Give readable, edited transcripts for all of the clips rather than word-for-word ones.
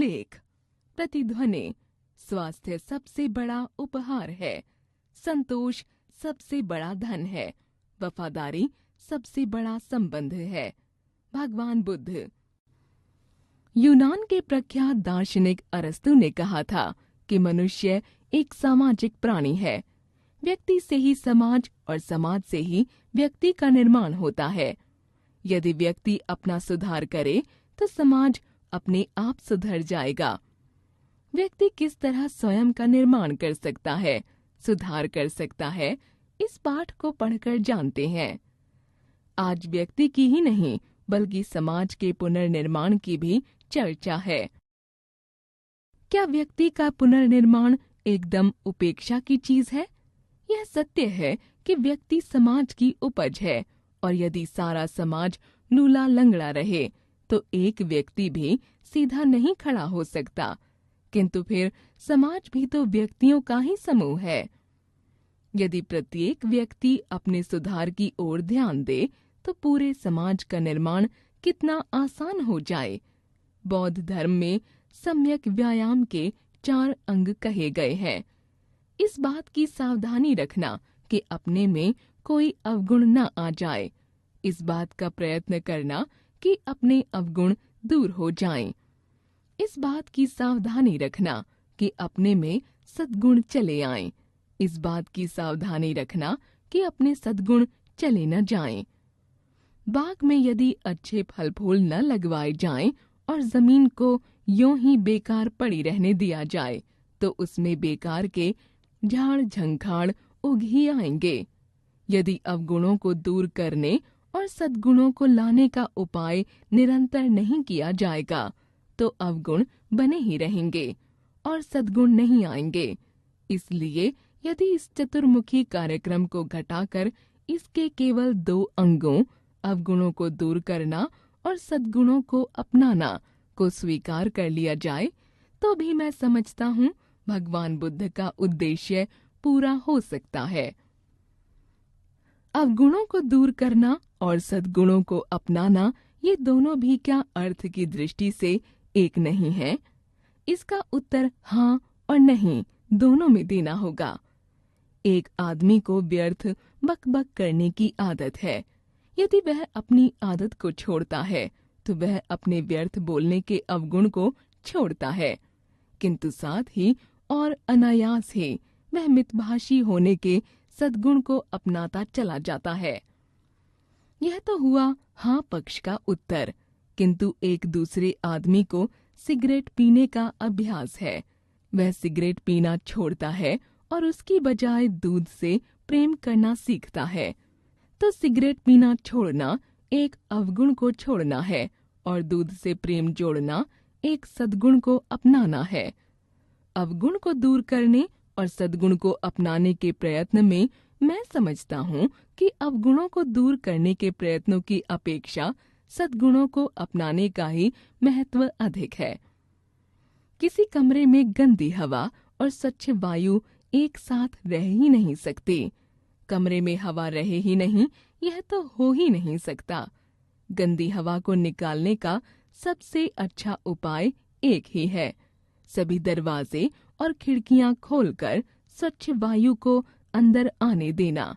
उल्लेख। प्रतिध्वनि। स्वास्थ्य सबसे बड़ा उपहार है। संतोष सबसे बड़ा धन है। वफादारी सबसे बड़ा संबंध है। भगवान बुद्ध। यूनान के प्रख्यात दार्शनिक अरस्तु ने कहा था कि मनुष्य एक सामाजिक प्राणी है। व्यक्ति से ही समाज और समाज से ही व्यक्ति का निर्माण होता है। यदि व्यक्ति अपना सुधार करे तो समाज अपने आप सुधर जाएगा। व्यक्ति किस तरह स्वयं का निर्माण कर सकता है, सुधार कर सकता है, इस पाठ को पढ़कर जानते हैं। आज व्यक्ति की ही नहीं बल्कि समाज के पुनर्निर्माण की भी चर्चा है। क्या व्यक्ति का पुनर्निर्माण एकदम उपेक्षा की चीज है? यह सत्य है कि व्यक्ति समाज की उपज है और यदि सारा समाज लूला लंगड़ा रहे तो एक व्यक्ति भी सीधा नहीं खड़ा हो सकता। किंतु फिर समाज भी तो व्यक्तियों का ही समूह है। यदि प्रत्येक व्यक्ति अपने सुधार की ओर ध्यान दे तो पूरे समाज का निर्माण कितना आसान हो जाए। बौद्ध धर्म में सम्यक व्यायाम के 4 अंग कहे गए हैं। इस बात की सावधानी रखना कि अपने में कोई अवगुण न आ जाए। इस बात का प्रयत्न करना कि अपने अवगुण दूर हो जाएं। इस बात की सावधानी रखना कि अपने में सद्गुण चले आएं। इस बात की सावधानी रखना कि अपने सद्गुण चले न जाएं। बाग में यदि अच्छे फल फूल न लगवाए जाएं और जमीन को यूं ही बेकार पड़ी रहने दिया जाए तो उसमें बेकार के झाड़ झंखाड़ उग ही आएंगे। यदि अवगुणों को दूर करने और सद्गुणों को लाने का उपाय निरंतर नहीं किया जाएगा तो अवगुण बने ही रहेंगे और सद्गुण नहीं आएंगे। इसलिए यदि इस चतुर्मुखी कार्यक्रम को घटाकर इसके केवल 2 अंगों, अवगुणों को दूर करना और सद्गुणों को अपनाना, को स्वीकार कर लिया जाए तो भी मैं समझता हूँ भगवान बुद्ध का उद्देश्य पूरा हो सकता है। अवगुणों को दूर करना और सद्गुणों को अपनाना, ये दोनों भी क्या अर्थ की दृष्टि से एक नहीं है? इसका उत्तर हाँ और नहीं दोनों में देना होगा। एक आदमी को व्यर्थ बकबक करने की आदत है। यदि वह अपनी आदत को छोड़ता है तो वह अपने व्यर्थ बोलने के अवगुण को छोड़ता है, किंतु साथ ही और अनायास ही वह मितभाषी होने के सद्गुण को अपनाता चला जाता है। यह तो हुआ हाँ पक्ष का उत्तर। किंतु एक दूसरे आदमी को सिगरेट पीने का अभ्यास है। वह सिगरेट पीना छोड़ता है और उसकी बजाय दूध से प्रेम करना सीखता है। तो सिगरेट पीना छोड़ना एक अवगुण को छोड़ना है और दूध से प्रेम जोड़ना एक सद्गुण को अपनाना है। अवगुण को दूर करने और सद्गुण को अपनाने के प्रयत्न में मैं समझता हूँ कि अवगुणों को दूर करने के प्रयत्नों की अपेक्षा सद्गुणों को अपनाने का ही महत्व अधिक है। किसी कमरे में गंदी हवा और स्वच्छ वायु एक साथ रह ही नहीं सकती। कमरे में हवा रहे ही नहीं, यह तो हो ही नहीं सकता। गंदी हवा को निकालने का सबसे अच्छा उपाय एक ही है, सभी दरवाजे और खिड़कियां खोलकर स्वच्छ वायु को अंदर आने देना।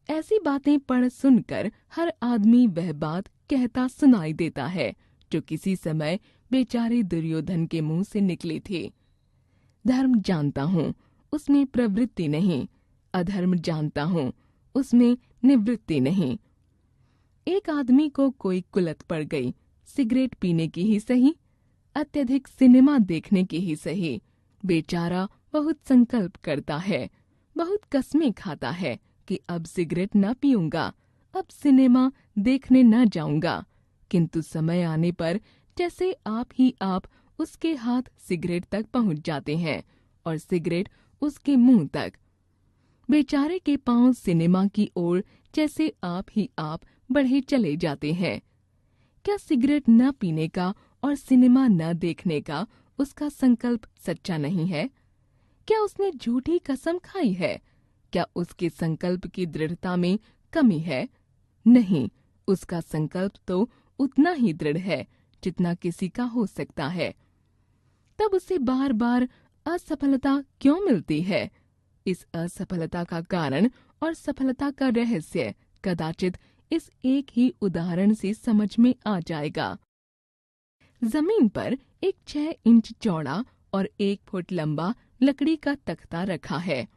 ऐसी बातें पढ़ सुनकर हर आदमी वह बात कहता सुनाई देता है जो किसी समय बेचारे दुर्योधन के मुंह से निकली थी। धर्म जानता हूँ, उसमें प्रवृत्ति नहीं। अधर्म जानता हूँ, उसमें निवृत्ति नहीं। एक आदमी को कोई कुलत पड़ गई, सिगरेट पीने की ही सही, अत्यधिक सिनेमा देखने की ही सही। बेचारा बहुत संकल्प करता है, बहुत कस्में खाता है कि अब सिगरेट न पीऊंगा, अब सिनेमा देखने न जाऊंगा। किंतु समय आने पर जैसे आप ही आप उसके हाथ सिगरेट तक पहुंच जाते हैं और सिगरेट उसके मुंह तक। बेचारे के पांव सिनेमा की ओर जैसे आप ही आप बढ़े चले जाते हैं। क्या सिगरेट न पीने का और सिनेमा न देखने का उसका संकल्प सच्चा नहीं है? क्या उसने झूठी कसम खाई है? क्या उसके संकल्प की दृढ़ता में कमी है? नहीं, उसका संकल्प तो उतना ही दृढ़ है जितना किसी का हो सकता है। तब उसे बार बार असफलता क्यों मिलती है? इस असफलता का कारण और सफलता का रहस्य कदाचित इस एक ही उदाहरण से समझ में आ जाएगा। जमीन पर एक 6 इंच चौड़ा और 1 फुट लंबा लकड़ी का तख्ता रखा है।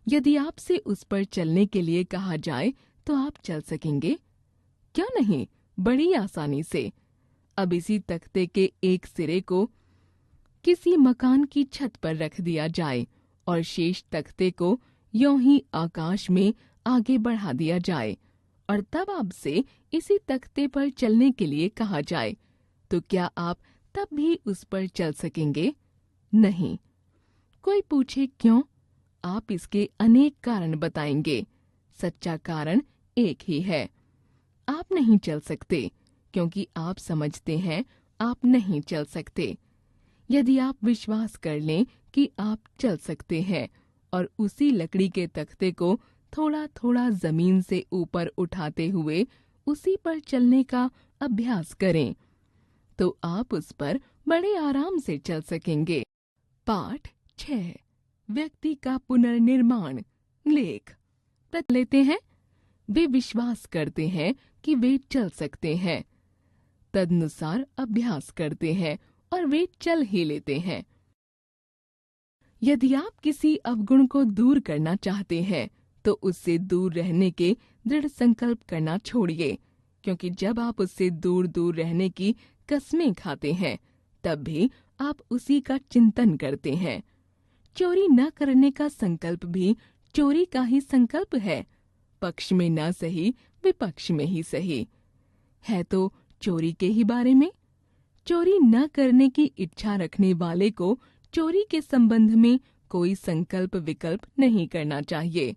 यदि आपसे उस पर चलने के लिए कहा जाए तो आप चल सकेंगे? क्यों नहीं, बड़ी आसानी से। अब इसी तख्ते के एक सिरे को किसी मकान की छत पर रख दिया जाए और शेष तख्ते को यूं ही आकाश में आगे बढ़ा दिया जाए और तब आपसे इसी तख्ते पर चलने के लिए कहा जाए, तो क्या आप तब भी उस पर चल सकेंगे? नहीं। कोई पूछे क्यों? आप इसके अनेक कारण बताएंगे। सच्चा कारण एक ही है, आप नहीं चल सकते, क्योंकि आप समझते हैं आप नहीं चल सकते। यदि आप विश्वास कर लें कि आप चल सकते हैं और उसी लकड़ी के तख्ते को थोड़ा थोड़ा जमीन से ऊपर उठाते हुए उसी पर चलने का अभ्यास करें, तो आप उस पर बड़े आराम से चल सकेंगे। पाठ 6, व्यक्ति का पुनर्निर्माण। लेख लेते हैं। वे विश्वास करते हैं कि वे चल सकते हैं, तदनुसार अभ्यास करते हैं और वे चल ही लेते हैं। यदि आप किसी अवगुण को दूर करना चाहते हैं तो उससे दूर रहने के दृढ़ संकल्प करना छोड़िए, क्योंकि जब आप उससे दूर दूर रहने की कस्में खाते हैं तब भी आप उसी का चिंतन करते हैं। चोरी न करने का संकल्प भी चोरी का ही संकल्प है, पक्ष में न सही विपक्ष में ही सही है। तो चोरी के ही बारे में, चोरी न करने की इच्छा रखने वाले को चोरी के संबंध में कोई संकल्प विकल्प नहीं करना चाहिए।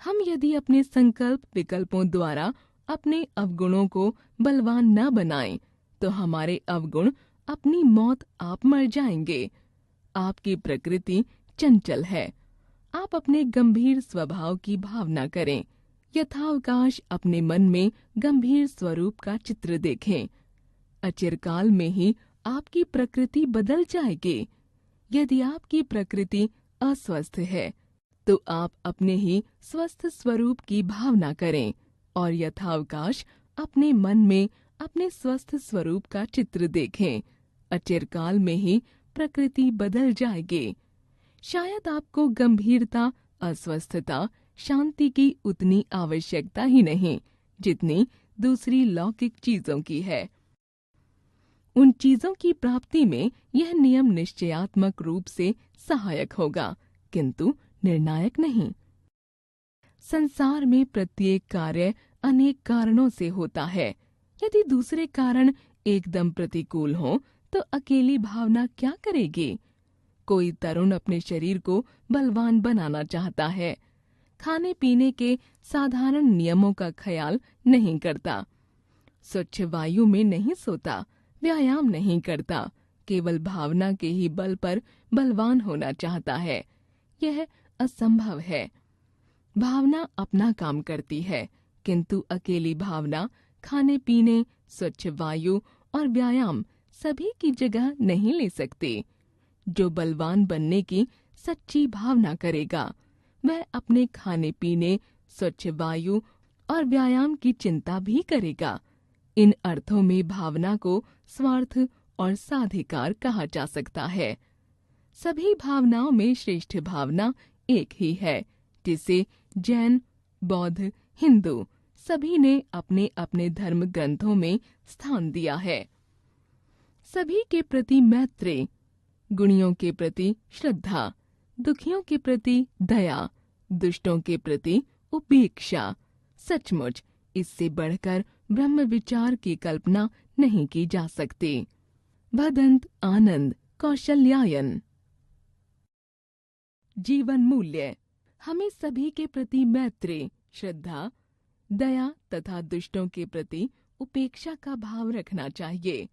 हम यदि अपने संकल्प विकल्पों द्वारा अपने अवगुणों को बलवान न बनाएं, तो हमारे अवगुण अपनी मौत आप मर जाएंगे। आपकी प्रकृति चंचल है। आप अपने गंभीर स्वभाव की भावना करें। यथावकाश अपने मन में गंभीर स्वरूप का चित्र देखें। अचिरकाल में ही आपकी प्रकृति बदल जाएगी। यदि आपकी प्रकृति अस्वस्थ है तो आप अपने ही स्वस्थ स्वरूप की भावना करें और यथावकाश अपने मन में अपने स्वस्थ स्वरूप का चित्र देखें। अचिरकाल में ही प्रकृति बदल जाएगी। शायद आपको गंभीरता, अस्वस्थता, शांति की उतनी आवश्यकता ही नहीं जितनी दूसरी लौकिक चीजों की है। उन चीजों की प्राप्ति में यह नियम निश्चयात्मक रूप से सहायक होगा, किंतु निर्णायक नहीं। संसार में प्रत्येक कार्य अनेक कारणों से होता है। यदि दूसरे कारण एकदम प्रतिकूल हों तो अकेली भावना क्या करेगी? कोई तरुण अपने शरीर को बलवान बनाना चाहता है, खाने पीने के साधारण नियमों का ख्याल नहीं करता, स्वच्छ वायु में नहीं सोता, व्यायाम नहीं करता, केवल भावना के ही बल पर बलवान होना चाहता है। यह असंभव है। भावना अपना काम करती है, किंतु अकेली भावना खाने पीने, स्वच्छ वायु और व्यायाम सभी की जगह नहीं ले सकती। जो बलवान बनने की सच्ची भावना करेगा, वह अपने खाने पीने, स्वच्छ वायु और व्यायाम की चिंता भी करेगा। इन अर्थों में भावना को स्वार्थ और साधिकार कहा जा सकता है। सभी भावनाओं में श्रेष्ठ भावना एक ही है, जिसे जैन, बौद्ध, हिंदू सभी ने अपने अपने धर्म ग्रंथों में स्थान दिया है। सभी के प्रति मैत्री, गुणियों के प्रति श्रद्धा, दुखियों के प्रति दया, दुष्टों के प्रति उपेक्षा। सचमुच इससे बढ़कर ब्रह्म विचार की कल्पना नहीं की जा सकती। भदंत आनंद कौशल्यायन। जीवन मूल्य। हमें सभी के प्रति मैत्री, श्रद्धा, दया तथा दुष्टों के प्रति उपेक्षा का भाव रखना चाहिए।